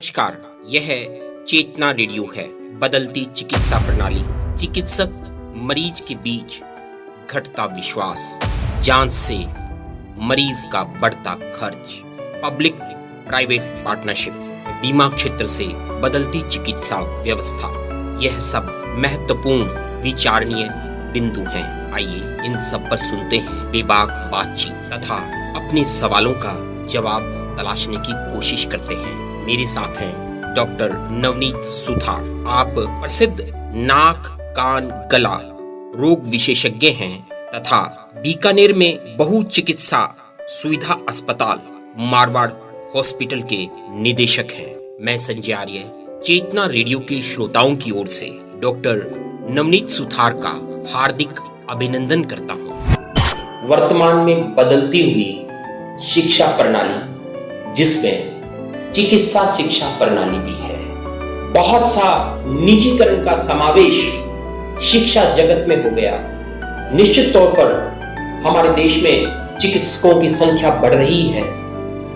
नमस्कार, यह चेतना रेडियो है। बदलती चिकित्सा प्रणाली, चिकित्सक मरीज के बीच घटता विश्वास, जांच से मरीज का बढ़ता खर्च, पब्लिक प्राइवेट पार्टनरशिप, बीमा क्षेत्र से बदलती चिकित्सा व्यवस्था, यह सब महत्वपूर्ण विचारणीय बिंदु हैं। आइए इन सब पर सुनते हैं बेबाक बातचीत तथा अपने सवालों का जवाब तलाशने की कोशिश करते हैं। मेरे साथ हैं डॉक्टर नवनीत सुथार। आप प्रसिद्ध नाक कान गला रोग विशेषज्ञ हैं तथा बीकानेर में बहु चिकित्सा सुविधा अस्पताल मारवाड़ हॉस्पिटल के निदेशक हैं। मैं संजय आर्य चेतना रेडियो के श्रोताओं की ओर से डॉक्टर नवनीत सुथार का हार्दिक अभिनंदन करता हूं। वर्तमान में बदलती हुई शिक्षा प्रणाली, जिसमें चिकित्सा शिक्षा प्रणाली भी है, बहुत सा निजीकरण का समावेश शिक्षा जगत में हो गया। निश्चित तौर पर हमारे देश में चिकित्सकों की संख्या बढ़ रही है,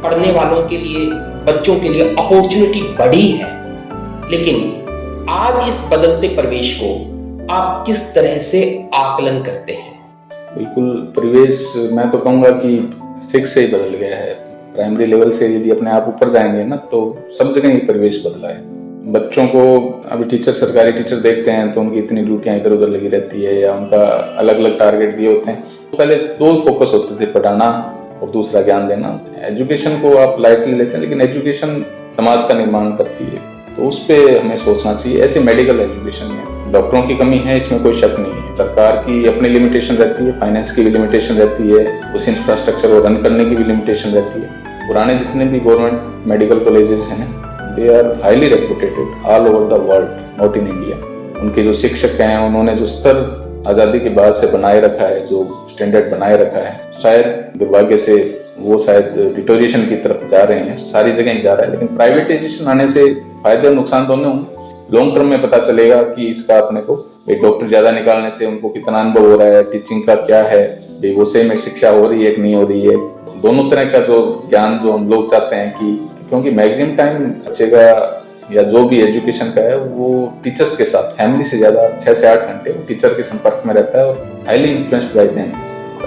पढ़ने वालों के लिए, बच्चों के लिए अपॉर्चुनिटी बढ़ी है, लेकिन आज इस बदलते परिवेश को आप किस तरह से आकलन करते हैं? बिल्कुल, परिवेश मैं तो कहूँगा कि शिक्षा से ही बदल गया है। प्राइमरी लेवल से यदि अपने आप ऊपर जाएंगे ना, तो सब जगह ही परिवेश बदला है। बच्चों को अभी टीचर, सरकारी टीचर देखते हैं तो उनकी इतनी ड्यूटियां इधर उधर लगी रहती है, या उनका अलग अलग टारगेट दिए होते हैं। तो पहले दो फोकस होते थे, पढ़ाना और दूसरा ज्ञान देना। एजुकेशन को आप लाइटली लेते हैं, लेकिन एजुकेशन समाज का निर्माण करती है, तो उस पर हमें सोचना चाहिए। ऐसे मेडिकल एजुकेशन में डॉक्टरों की कमी है, इसमें कोई शक नहीं है। सरकार की अपनी लिमिटेशन रहती है, फाइनेंस की भी लिमिटेशन रहती है, उस इंफ्रास्ट्रक्चर को रन करने की भी लिमिटेशन रहती है। पुराने जितने भी गवर्नमेंट मेडिकल कॉलेजेस हैं, they are highly reputed all over the world, not in India. उनके जो शिक्षक हैं, उन्होंने जो स्तर आज़ादी के बाद से बनाए रखा है, जो स्टैंडर्ड बनाए रखा है, शायद दुर्भाग्य से वो शायद डिटोरिएशन की तरफ जा रहे हैं, सारी जगह ही जा रहा है। लेकिन प्राइवेटाइजेशन आने से फायदे और नुकसान दोनों होंगे। लॉन्ग टर्म में पता चलेगा कि इसका अपने को एक डॉक्टर ज्यादा निकालने से उनको कितना अनुभव हो रहा है, टीचिंग का क्या है, वो सही में शिक्षा हो रही है कि नहीं हो रही है। दोनों तरह का जो ज्ञान जो हम लोग चाहते हैं कि, क्योंकि मैक्सिमम टाइम बच्चे का या जो भी एजुकेशन का है वो टीचर्स के साथ, फैमिली से ज्यादा 6 से 8 घंटे वो टीचर के संपर्क में रहता है और हाईली इन्फ्लुएंस्ड बाय देम।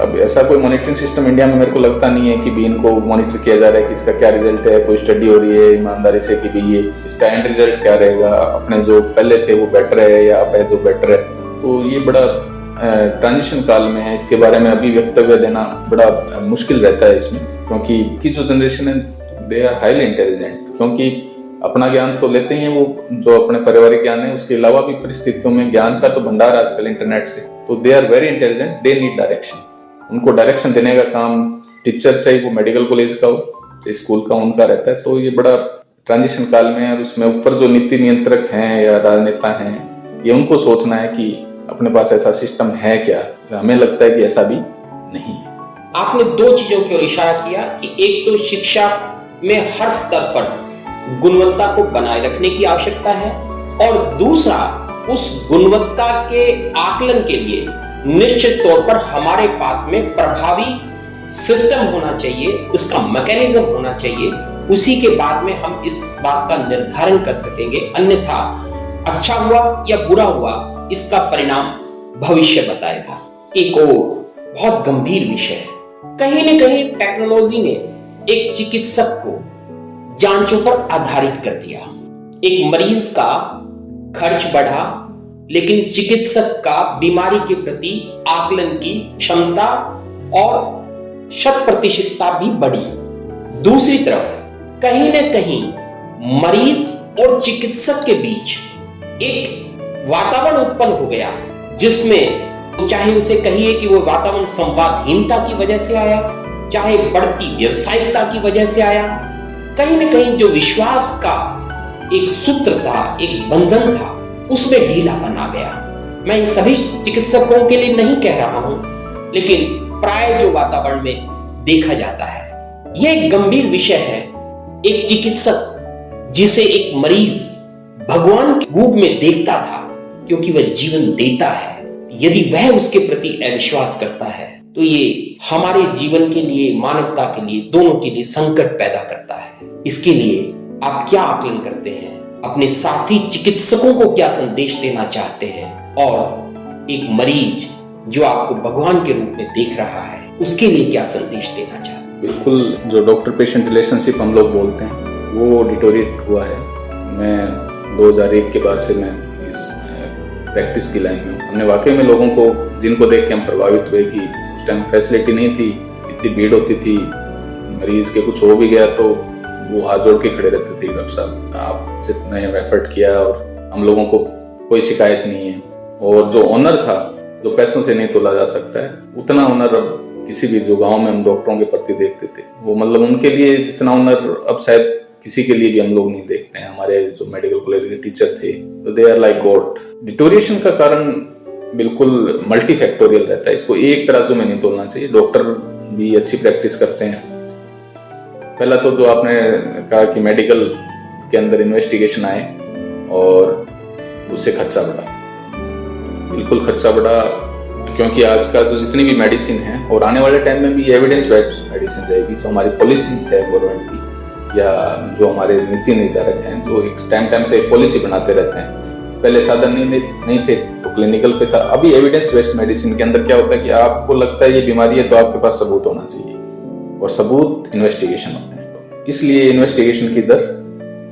अब ऐसा कोई मॉनिटरिंग सिस्टम इंडिया में मेरे को लगता नहीं है कि भी इनको मॉनिटर किया जा रहा है कि इसका क्या रिजल्ट है, कोई स्टडी हो रही है ईमानदारी से कि भी ये इसका एंड रिजल्ट क्या रहेगा, अपने जो पहले थे वो बेटर है या अब है जो बेटर है। तो ये बड़ा ट्रांजिशन काल में है, इसके बारे में अभी वक्तव्य देना बड़ा मुश्किल रहता है इसमें, क्योंकि की जो जनरेशन है दे आर हाईली इंटेलिजेंट, क्योंकि अपना ज्ञान तो लेते ही हैं, वो जो अपने पारिवारिक ज्ञान है उसके अलावा भी परिस्थितियों में ज्ञान का तो भंडार आजकल इंटरनेट से, तो they are very intelligent, they need direction. उनको डायरेक्शन देने का काम टीचर, चाहे वो मेडिकल कॉलेज का हो चाहे स्कूल का, उनका रहता है। तो ये बड़ा ट्रांजिशन काल में है, और उसमें ऊपर जो नीति नियंत्रक हैं या राजनेता हैं, ये उनको सोचना है कि अपने पास ऐसा सिस्टम है क्या। हमें लगता है कि ऐसा भी नहीं है। आपने दो चीजों की ओर इशारा किया कि एक तो शिक्षा में हर स्तर पर गुणवत्ता को बनाए रखने की आवश्यकता है, और दूसरा उस गुणवत्ता के आकलन के लिए निश्चित तौर पर हमारे पास में प्रभावी सिस्टम होना चाहिए, उसका मैकेनिज्म होना चाहिए। उसी के बाद में हम इस बात का निर्धारण कर सकेंगे, अन्यथा अच्छा हुआ या बुरा हुआ इसका परिणाम भविष्य बताएगा। एक और बहुत गंभीर विषय है, कहीं न कहीं टेक्नोलॉजी ने एक चिकित्सक को जांचों पर आधारित कर दिया। एक मरीज का खर्च बढ़ा, लेकिन चिकित्सक का बीमारी के प्रति आकलन की क्षमता और 100% भी बढ़ी। दूसरी तरफ कहीं न कहीं मरीज और चिकित्सक के बीच एक वातावरण उत्पन्न हो गया, जिसमें चाहे उसे कहिए कि वो वातावरण संवादहीनता की वजह से आया, चाहे बढ़ती व्यावसायिकता की वजह से आया, कहीं न कहीं जो विश्वास का एक सूत्र था, एक बंधन था, उसमें ढीलापन आ गया। मैं इन सभी चिकित्सकों के लिए नहीं कह रहा हूं, लेकिन प्राय जो वातावरण में देखा जाता है, यह एक गंभीर विषय है। एक चिकित्सक जिसे एक मरीज भगवान के रूप में देखता था, क्योंकि वह जीवन देता है, यदि वह उसके प्रति अविश्वास करता है, तो ये हमारे जीवन के लिए, मानवता के लिए, दोनों के लिए संकट पैदा करता है। इसके लिए आप क्या आकलन करते हैं, अपने साथी चिकित्सकों को क्या संदेश देना चाहते हैं, और एक मरीज जो आपको भगवान के रूप में देख रहा है उसके लिए क्या संदेश देना चाहते हैं? बिल्कुल, जो डॉक्टर पेशेंट रिलेशनशिप हम लोग बोलते हैं वो डिटोरिएट हुआ है। मैं 2001 के बाद से मैं इस प्रैक्टिस की लाइन में हूँ। हमने वाकई में लोगों को जिनको देख के हम प्रभावित हुए कि उस टाइम फैसिलिटी नहीं थी, इतनी भीड़ होती थी, मरीज के कुछ हो भी गया तो वो हाथ जोड़ के खड़े रहते थे, डॉक्टर साहब आप जितने एफर्ट किया और हम लोगों को कोई शिकायत नहीं है। और जो ऑनर था जो पैसों से नहीं तोला जा सकता है, उतना ऑनर अब किसी भी जो गांव में हम डॉक्टरों के प्रति देखते थे वो मतलब उनके लिए जितना ऑनर अब शायद किसी के लिए भी हम लोग नहीं देखते हैं। हमारे जो मेडिकल कॉलेज के टीचर थे तो they are like God. Deterioration का कारण बिल्कुल मल्टीफैक्टोरियल रहता है, इसको एक तराजू में नहीं तोलना चाहिए। डॉक्टर भी अच्छी प्रैक्टिस करते हैं। पहला तो जो आपने कहा कि मेडिकल के अंदर इन्वेस्टिगेशन आए और उससे खर्चा बढ़ा, बिल्कुल खर्चा बढ़ा, क्योंकि आज का जो जितनी भी मेडिसिन है और आने वाले टाइम में भी एविडेंस बेस्ड मेडिसिन रहेगी। जो हमारी पॉलिसीज है गवर्नमेंट की या जो हमारे नीति निर्धारक हैं जो एक टाइम से पॉलिसी बनाते रहते हैं, पहले साधन नहीं थे तो क्लिनिकल पे था, अभी एविडेंस बेस्ड मेडिसिन के अंदर क्या होता है कि आपको लगता है ये बीमारी है तो आपके पास सबूत होना चाहिए और सबूत इन्वेस्टिगेशन होते हैं, इसलिए इन्वेस्टिगेशन की दर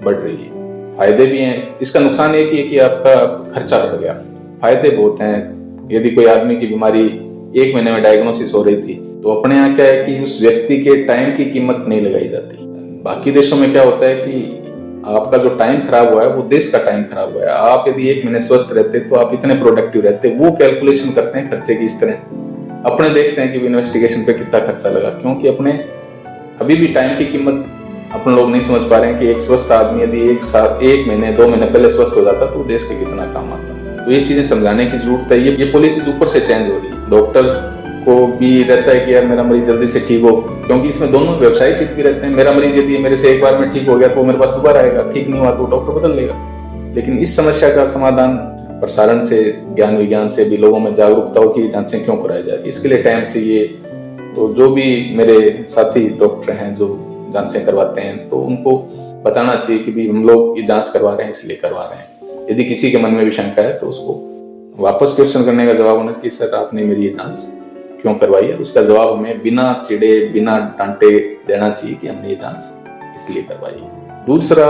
बढ़ रही है। फायदे भी हैं, इसका नुकसान एक ही है कि आपका खर्चा बढ़ गया। फायदे बहुत हैं। यदि कोई आदमी की बीमारी 1 महीने में डायग्नोसिस हो रही थी तो अपने यहाँ क्या है कि उस व्यक्ति के टाइम की कीमत नहीं लगाई जाती। बाकी देशों में क्या होता है कि आपका जो टाइम खराब हुआ है वो देश का टाइम खराब हुआ है। आप यदि 1 महीने स्वस्थ रहते तो आप इतने प्रोडक्टिव रहते, वो कैलकुलेशन करते हैं खर्चे की इस तरह। अपने देखते हैं कि इन्वेस्टिगेशन पे कितना खर्चा लगा, क्योंकि अपने अभी भी टाइम की कीमत अपन लोग नहीं समझ पा रहे हैं कि एक स्वस्थ आदमी यदि 1 महीने 2 महीने पहले स्वस्थ हो जाता तो देश के कितना काम आता। तो ये चीजें समझाने की जरूरत है। ये पॉलिसीज ऊपर से चेंज हो रही है। डॉक्टर को भी रहता है कि यार मेरा मरीज जल्दी से ठीक हो, क्योंकि इसमें दोनों व्यवसायिक हित भी रहते हैं। मेरा मरीज यदि मेरे से एक बार में ठीक हो गया तो वो मेरे पास दोबारा आएगा, ठीक नहीं हुआ तो डॉक्टर बदल लेगा। लेकिन इस समस्या का समाधान प्रसारण से, ज्ञान विज्ञान से भी लोगों में जागरूकता हो कि जांचें क्यों कराई जाए, इसके लिए टाइम चाहिए। तो जो भी मेरे साथी डॉक्टर हैं जो जांचें करवाते हैं तो उनको बताना चाहिए कि भी हम लोग ये जांच करवा रहे हैं इसलिए करवा रहे हैं। यदि किसी के मन में भी शंका है तो उसको वापस क्वेश्चन करने का जवाब होना चाहिए कि सर आपने मेरी ये जांच क्यों करवाई है। उसका जवाब हमें बिना चिढ़े बिना डांटे देना चाहिए कि हमने ये जांच इसलिए करवाई है। दूसरा,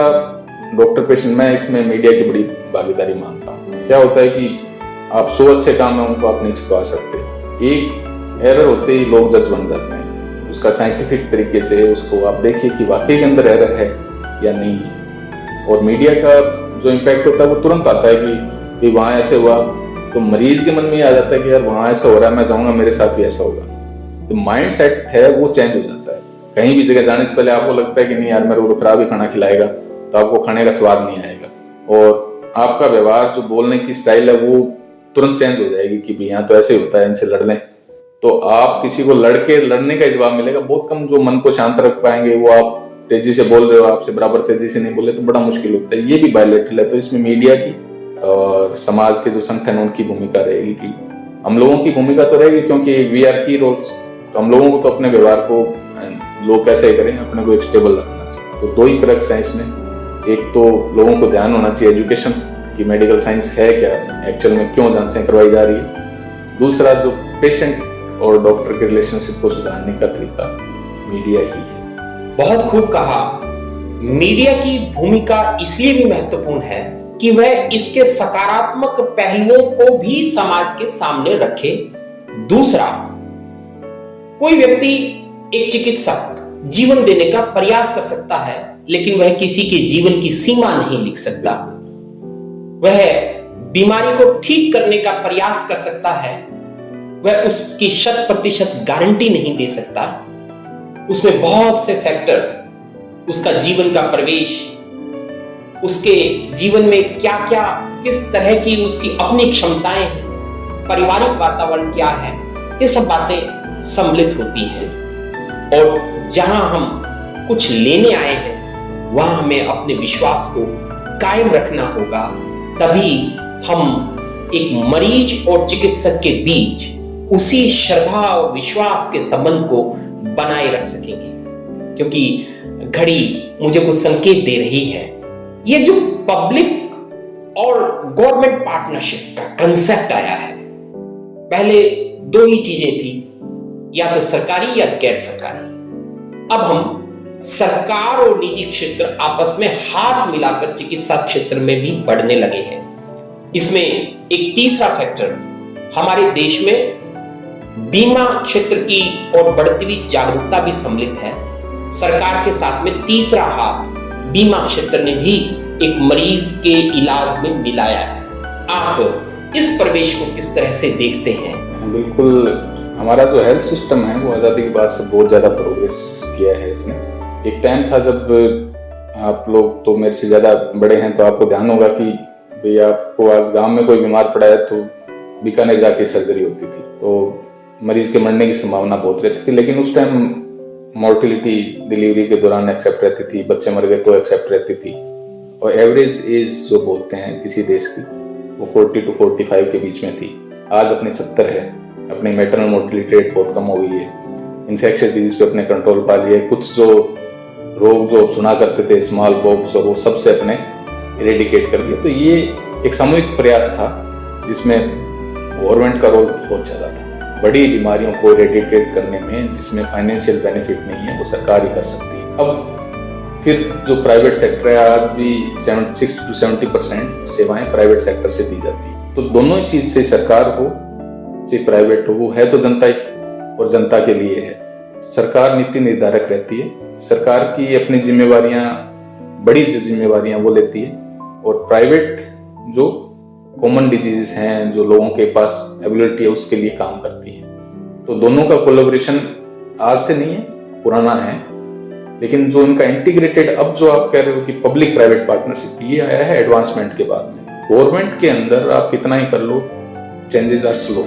डॉक्टर पेशेंट, मैं इसमें मीडिया की बड़ी भागीदारी मानता हूँ। क्या होता है कि आप 100 अच्छे काम है उनको आप नहीं छिपा सकते। एक एरर होते ही लोग जज बन जाते हैं। उसका साइंटिफिक तरीके से उसको आप देखिए कि वाकई के अंदर एरर है या नहीं है। और मीडिया का जो इम्पैक्ट होता है वो तुरंत आता है कि वहाँ ऐसे हुआ, तो मरीज के मन में आ जाता है कि यार वहाँ ऐसा हो रहा है, मैं जाऊँगा मेरे साथ भी ऐसा होगा। तो माइंड सेट है वो चेंज हो जाता है। कहीं भी जगह जाने से पहले आपको लगता है कि नहीं यार मेरे को तो खराब ही खाना खिलाएगा, तो आपको खाने का स्वाद नहीं आएगा और आपका व्यवहार, जो बोलने की स्टाइल है वो तुरंत चेंज हो जाएगी कि यहाँ तो ऐसे ही होता है, इनसे लड़ लें। तो आप किसी को लड़ने का जवाब मिलेगा बहुत कम। जो मन को शांत रख पाएंगे वो आप तेजी से बोल रहे हो, आपसे बराबर तेजी से नहीं बोले तो बड़ा मुश्किल होता है। ये भी बायलैटरल है। तो इसमें मीडिया की और समाज के जो संगठन उनकी भूमिका रहेगी कि हम लोगों की भूमिका तो रहेगी, क्योंकि वी आर की रोल्स। तो हम लोगों को तो अपने व्यवहार को लोग कैसे करें, अपने को एक स्टेबल रखना चाहिए। तो 2 ही क्रक्स हैं इसमें। एक तो लोगों को ध्यान होना चाहिए एजुकेशन की, मेडिकल साइंस है क्या, एक्चुअल में क्यों जांचें करवाई जा रही है। दूसरा, जो पेशेंट और डॉक्टर के रिलेशनशिप को सुधारने का तरीका मीडिया ही है। बहुत खूब कहा। मीडिया की भूमिका इसलिए भी महत्वपूर्ण है कि वह इसके सकारात्मक पहलुओं को भी समाज के सामने रखे। दूसरा, कोई व्यक्ति, एक चिकित्सक जीवन देने का प्रयास कर सकता है, लेकिन वह किसी के जीवन की सीमा नहीं लिख सकता। वह बीमारी को ठीक करने का प्रयास कर सकता है, वह उसकी 100% गारंटी नहीं दे सकता। उसमें बहुत से फैक्टर, उसका जीवन का प्रवेश, उसके जीवन में क्या क्या, किस तरह की उसकी अपनी क्षमताएं हैं, पारिवारिक वातावरण क्या है, ये सब बातें सम्मिलित होती हैं। और जहां हम कुछ लेने आए हैं वहां हमें अपने विश्वास को कायम रखना होगा, तभी हम एक मरीज और चिकित्सक के बीच उसी श्रद्धा और विश्वास के संबंध को बनाए रख सकेंगे। क्योंकि घड़ी मुझे कुछ संकेत दे रही है। ये जो पब्लिक और गवर्नमेंट पार्टनरशिप का कंसेप्ट आया है, पहले दो ही चीजें थी, या तो सरकारी या गैर सरकारी। अब हम सरकार और निजी क्षेत्र आपस में हाथ मिलाकर चिकित्सा क्षेत्र में भी बढ़ने लगे हैं। इसमें एक तीसरा फैक्टर हमारे देश में बीमा क्षेत्र की और बढ़ती हुई जागरूकता भी सम्मिलित है। सरकार के साथ में तीसरा हाथ बीमा क्षेत्र ने भी एक मरीज के इलाज में मिलाया है। आप इस प्रवेश को किस तरह से देखते हैं? बिल्कुल, हमारा जो हेल्थ सिस्टम है वो आज़ादी के बाद से बहुत ज़्यादा प्रोग्रेस किया है इसने। एक टाइम था जब आप लोग तो मेरे से ज़्यादा बड़े हैं तो आपको ध्यान होगा कि भाई आपको आज गांव में कोई बीमार पड़ा है तो बीकानेर जाके सर्जरी होती थी, तो मरीज के मरने की संभावना बहुत रहती थी। लेकिन उस टाइम मोर्टिलिटी डिलीवरी के दौरान एक्सेप्ट रहती थी, बच्चे मर गए तो एक्सेप्ट रहती थी, और एवरेज एज जो बोलते हैं किसी देश की वो 40 to 45 के बीच में थी। आज अपनी 70 है। अपनी मैटरनल मोर्टिलिटी रेट बहुत कम हो गई है। इन्फेक्शियस डिजीज पे अपने कंट्रोल पा लिया है। कुछ जो रोग जो सुना करते थे, स्मॉल पॉक्स, और वो सबसे अपने इरेडिकेट कर दिया। तो ये एक सामूहिक प्रयास था जिसमें गवर्नमेंट का रोल बहुत ज़्यादा था। बड़ी बीमारियों को इरेडिकेट करने में जिसमें फाइनेंशियल बेनिफिट नहीं है वो सरकार ही कर सकती है। अब फिर जो प्राइवेट सेक्टर है, आज भी 60 to 70% सेवाएं प्राइवेट सेक्टर से दी जाती है। तो दोनों ही चीज से, सरकार हो चाहे प्राइवेट हो, वो है तो जनता ही और जनता के लिए है। सरकार नीति निर्धारक रहती है, सरकार की अपनी जिम्मेवारियां, बड़ी जो जिम्मेवारियां वो लेती है, और प्राइवेट जो कॉमन डिजीजेस हैं, जो लोगों के पास एबिलिटी है, उसके लिए काम करती है। तो दोनों का कोलैबोरेशन आज से नहीं है, पुराना है। लेकिन जो इनका इंटीग्रेटेड, अब जो आप कह रहे हो कि पब्लिक प्राइवेट पार्टनरशिप, ये आया है एडवांसमेंट के बाद में। गवर्नमेंट के अंदर आप कितना ही कर लो, चेंजेस आर स्लो,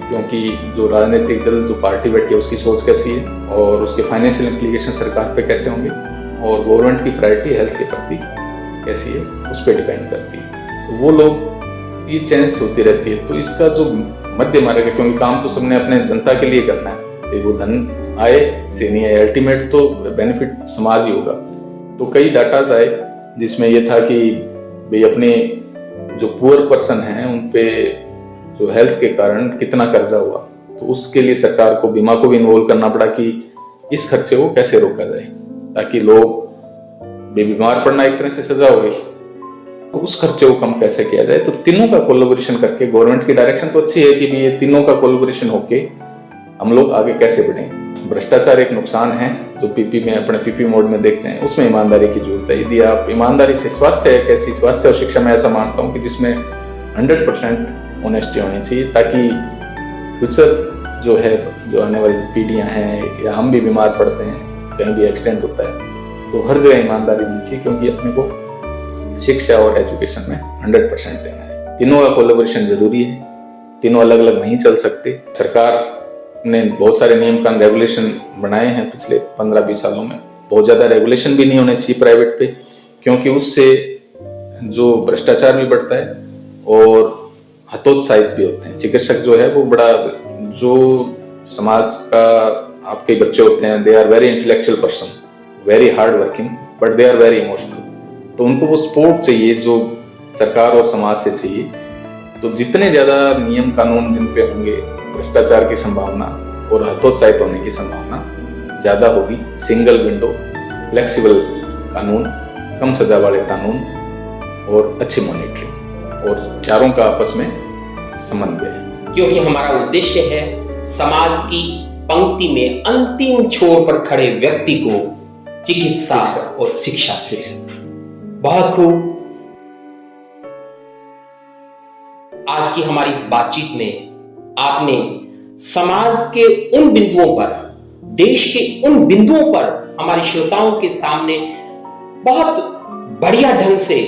क्योंकि जो राजनीतिक दल, जो पार्टी बैठी है, उसकी सोच कैसी है और उसके फाइनेंशियल इम्प्लीकेशन सरकार पे कैसे होंगे, और गवर्नमेंट की प्रायोरिटी हेल्थ के प्रति कैसी है, उस पर डिपेंड करती है। तो वो लोग, ये चेंज होती रहती है। तो इसका जो मध्य मार्ग है, क्योंकि काम तो सबने अपने जनता के लिए करना है, चाहे वो धन आए से नहीं आए, अल्टीमेट तो बेनिफिट समाज ही होगा। तो कई डाटाज आए जिसमें ये था कि भाई अपने जो पुअर पर्सन हैं उन पे जो हेल्थ के कारण कितना कर्जा हुआ, तो उसके लिए सरकार को बीमा को भी इन्वॉल्व करना पड़ा कि इस खर्चे को कैसे रोका जाए, ताकि लोग बीमार पड़ना एक तरह से सजा हो गई, तो उस खर्चे को कम कैसे किया जाए। तो तीनों का कोलैबोरेशन करके, गवर्नमेंट की डायरेक्शन तो अच्छी है कि ये तीनों का कोलैबोरेशन होके हम लोग आगे कैसे बढ़ें। भ्रष्टाचार एक नुकसान है जो पीपी में, अपने पीपी मोड में देखते हैं, उसमें ईमानदारी की जरूरत है। यदि आप ईमानदारी से, स्वास्थ्य है कैसी, स्वास्थ्य और शिक्षा में ऐसा मानता हूँ कि जिसमें 100% ऑनेस्टी होनी चाहिए, ताकि फ्यूचर जो है, जो आने वाली पीढ़ियां हैं, या हम भी बीमार पड़ते हैं, कहीं भी एक्सीडेंट होता है, तो हर जगह ईमानदारी होनी चाहिए, क्योंकि अपने को शिक्षा और एजुकेशन में 100% देना है। तीनों का कोलैबोरेशन जरूरी है, तीनों अलग अलग नहीं चल सकते। सरकार ने बहुत सारे नियम कानून, रेगुलेशन बनाए हैं पिछले 15-20 सालों में। बहुत ज़्यादा रेगुलेशन भी नहीं होने चाहिए प्राइवेट पे, क्योंकि उससे जो भ्रष्टाचार भी बढ़ता है और हतोत्साहित भी होते हैं। चिकित्सक जो है वो बड़ा, जो समाज का आपके बच्चे होते हैं, they are very intellectual person, very hard working, but they are very emotional. तो उनको वो सपोर्ट चाहिए जो सरकार और समाज से चाहिए। तो जितने ज़्यादा नियम कानून जिन पे होंगे, भ्रष्टाचार की संभावना और हतोत्साहित होने की संभावना ज़्यादा होगी। सिंगल विंडो, फ्लेक्सिबल कानून, कम सजा वाले कानून और अच्छी मॉनिटरिंग, और चारों का आपस में समन्वय। क्योंकि हमारा उद्देश्य है समाज की पंक्ति में अंतिम छोर पर खड़े व्यक्ति को चिकित्सा और शिक्षा। बहुत खूब। आज की हमारी इस बातचीत में आपने समाज के उन बिंदुओं पर, देश के उन बिंदुओं पर हमारे श्रोताओं के सामने बहुत बढ़िया ढंग से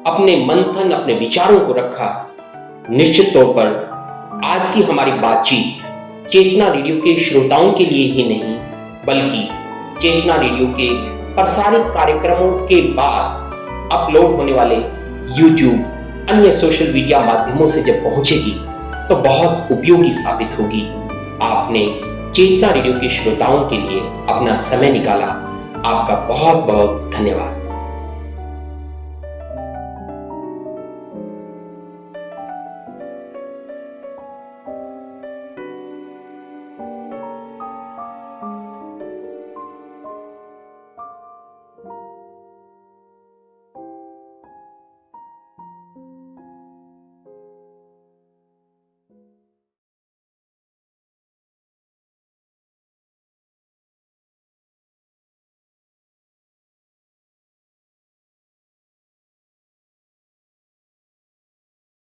अपने मंथन, अपने विचारों को रखा। निश्चित तौर पर आज की हमारी बातचीत चेतना रेडियो के श्रोताओं के लिए ही नहीं, बल्कि चेतना रेडियो के प्रसारित कार्यक्रमों के बाद अपलोड होने वाले YouTube, अन्य सोशल मीडिया माध्यमों से जब पहुंचेगी तो बहुत उपयोगी साबित होगी। आपने चेतना रेडियो के श्रोताओं के लिए अपना समय निकाला, आपका बहुत बहुत धन्यवाद।